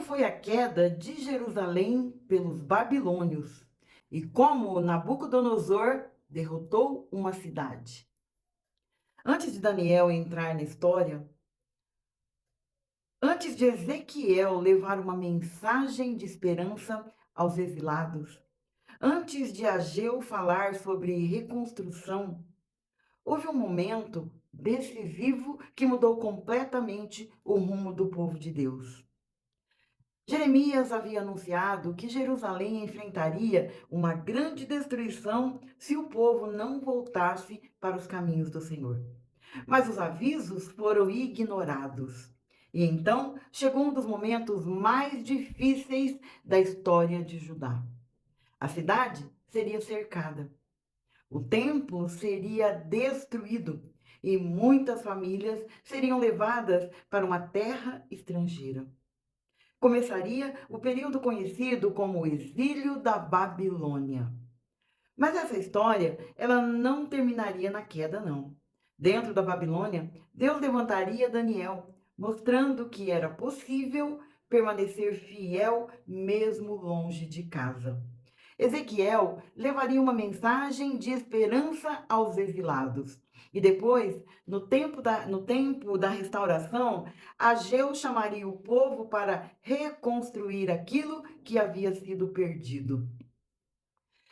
foi a queda de Jerusalém pelos babilônios e como Nabucodonosor derrotou uma cidade. Antes de Daniel entrar na história, antes de Ezequiel levar uma mensagem de esperança aos exilados, antes de Ageu falar sobre reconstrução, houve um momento decisivo que mudou completamente o rumo do povo de Deus. Jeremias havia anunciado que Jerusalém enfrentaria uma grande destruição se o povo não voltasse para os caminhos do Senhor. Mas os avisos foram ignorados. E então chegou um dos momentos mais difíceis da história de Judá. A cidade seria cercada, o templo seria destruído e muitas famílias seriam levadas para uma terra estrangeira. Começaria o período conhecido como o exílio da Babilônia. Mas essa história, ela não terminaria na queda, não. Dentro da Babilônia, Deus levantaria Daniel, mostrando que era possível permanecer fiel mesmo longe de casa. Ezequiel levaria uma mensagem de esperança aos exilados. E depois, no tempo da restauração, Ageu chamaria o povo para reconstruir aquilo que havia sido perdido.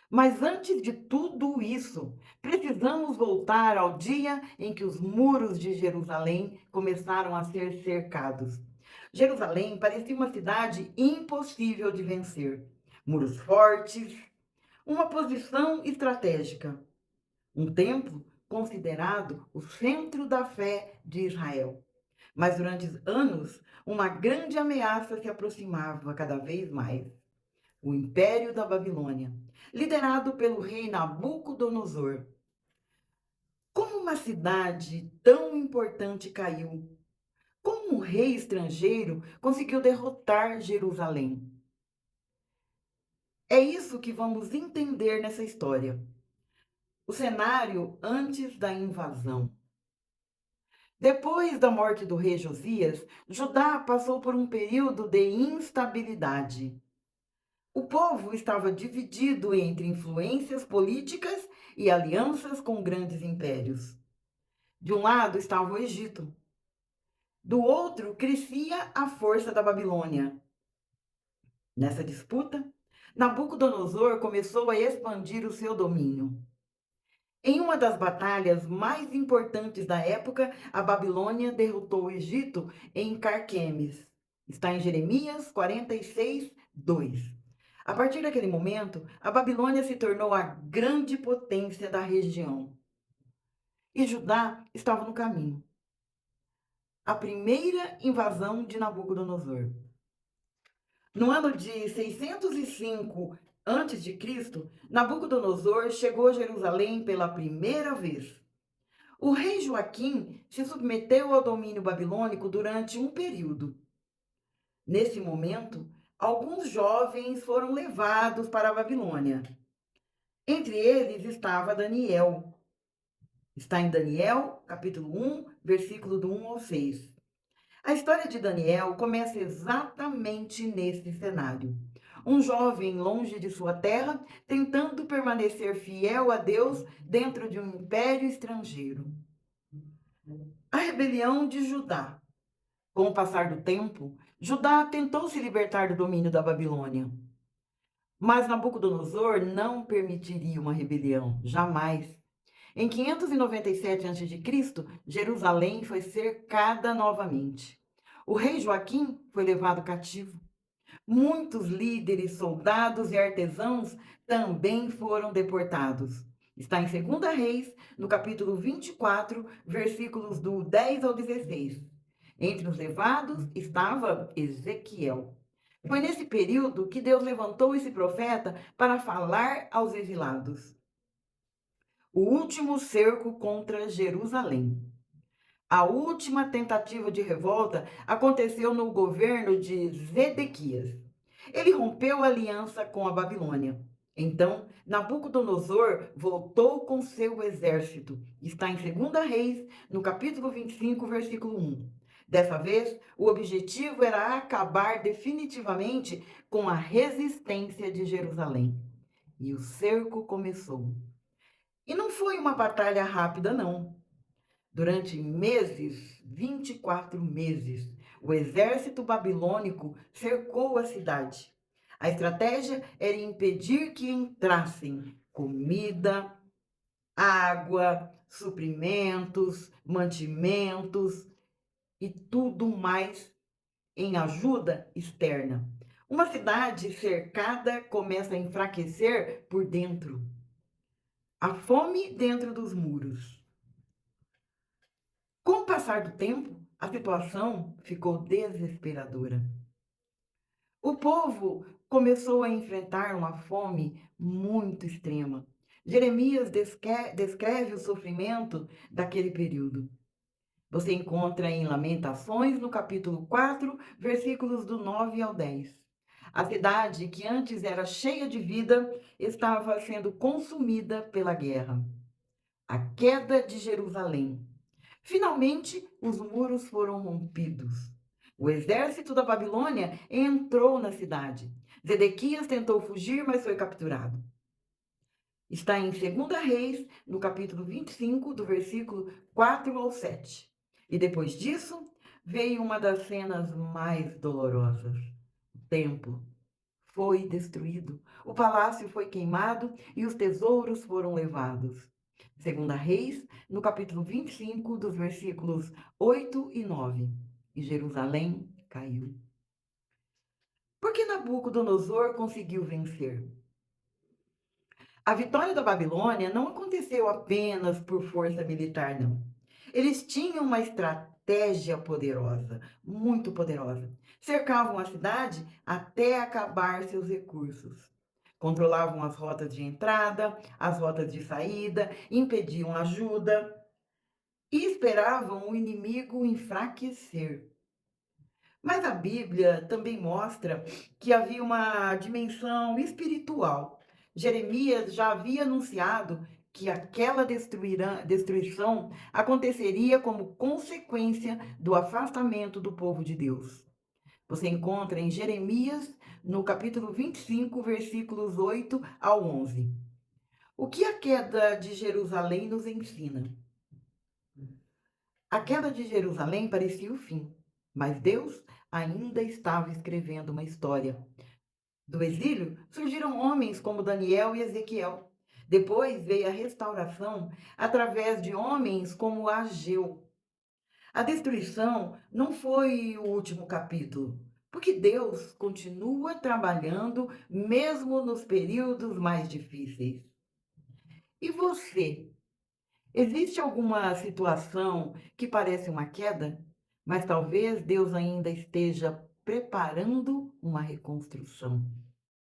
Mas antes de tudo isso, precisamos voltar ao dia em que os muros de Jerusalém começaram a ser cercados. Jerusalém parecia uma cidade impossível de vencer. Muros fortes, uma posição estratégica, um templo considerado o centro da fé de Israel. Mas durante anos, uma grande ameaça se aproximava cada vez mais: o Império da Babilônia, liderado pelo rei Nabucodonosor. Como uma cidade tão importante caiu? Como um rei estrangeiro conseguiu derrotar Jerusalém? É isso que vamos entender nessa história. O cenário antes da invasão. Depois da morte do rei Josias, Judá passou por um período de instabilidade. O povo estava dividido entre influências políticas e alianças com grandes impérios. De um lado estava o Egito, do outro crescia a força da Babilônia. Nessa disputa, Nabucodonosor começou a expandir o seu domínio. Em uma das batalhas mais importantes da época, a Babilônia derrotou o Egito em Carquemes. Está em Jeremias 46, 2. A partir daquele momento, a Babilônia se tornou a grande potência da região. E Judá estava no caminho. A primeira invasão de Nabucodonosor. No ano de 605 a.C., Nabucodonosor chegou a Jerusalém pela primeira vez. O rei Joaquim se submeteu ao domínio babilônico durante um período. Nesse momento, alguns jovens foram levados para a Babilônia. Entre eles estava Daniel. Está em Daniel, capítulo 1, versículo do 1 ao 6. A história de Daniel começa exatamente nesse cenário. Um jovem longe de sua terra, tentando permanecer fiel a Deus dentro de um império estrangeiro. A rebelião de Judá. Com o passar do tempo, Judá tentou se libertar do domínio da Babilônia. Mas Nabucodonosor não permitiria uma rebelião, jamais. Em 597 a.C., Jerusalém foi cercada novamente. O rei Joaquim foi levado cativo. Muitos líderes, soldados e artesãos também foram deportados. Está em 2 Reis, no capítulo 24, versículos do 10 ao 16. Entre os levados estava Ezequiel. Foi nesse período que Deus levantou esse profeta para falar aos exilados. O último cerco contra Jerusalém. A última tentativa de revolta aconteceu no governo de Zedequias. Ele rompeu a aliança com a Babilônia. Então, Nabucodonosor voltou com seu exército. Está em 2 Reis, no capítulo 25, versículo 1. Dessa vez, o objetivo era acabar definitivamente com a resistência de Jerusalém. E o cerco começou. E não foi uma batalha rápida, não. Durante meses, 24 meses, o exército babilônico cercou a cidade. A estratégia era impedir que entrassem comida, água, suprimentos, mantimentos e tudo mais em ajuda externa. Uma cidade cercada começa a enfraquecer por dentro. A fome dentro dos muros. Com o passar do tempo, a situação ficou desesperadora. O povo começou a enfrentar uma fome muito extrema. Jeremias descreve o sofrimento daquele período. Você encontra em Lamentações, no capítulo 4, versículos do 9 ao 10. A cidade, que antes era cheia de vida, estava sendo consumida pela guerra. A queda de Jerusalém. Finalmente, os muros foram rompidos. O exército da Babilônia entrou na cidade. Zedequias tentou fugir, mas foi capturado. Está em 2 Reis, no capítulo 25, do versículo 4 ao 7. E depois disso, veio uma das cenas mais dolorosas. O templo foi destruído, o palácio foi queimado e os tesouros foram levados. 2 Reis, no capítulo 25, dos versículos 8 e 9. E Jerusalém caiu. Por que Nabucodonosor conseguiu vencer? A vitória da Babilônia não aconteceu apenas por força militar, não. Eles tinham uma estratégia poderosa, muito poderosa. Cercavam a cidade até acabar seus recursos. Controlavam as rotas de entrada, as rotas de saída, impediam ajuda e esperavam o inimigo enfraquecer. Mas a Bíblia também mostra que havia uma dimensão espiritual. Jeremias já havia anunciado que aquela destruição aconteceria como consequência do afastamento do povo de Deus. Você encontra em Jeremias, no capítulo 25, versículos 8 ao 11. O que a queda de Jerusalém nos ensina? A queda de Jerusalém parecia o fim, mas Deus ainda estava escrevendo uma história. Do exílio surgiram homens como Daniel e Ezequiel. Depois veio a restauração através de homens como Ageu. A destruição não foi o último capítulo, porque Deus continua trabalhando mesmo nos períodos mais difíceis. E você? Existe alguma situação que parece uma queda, mas talvez Deus ainda esteja preparando uma reconstrução?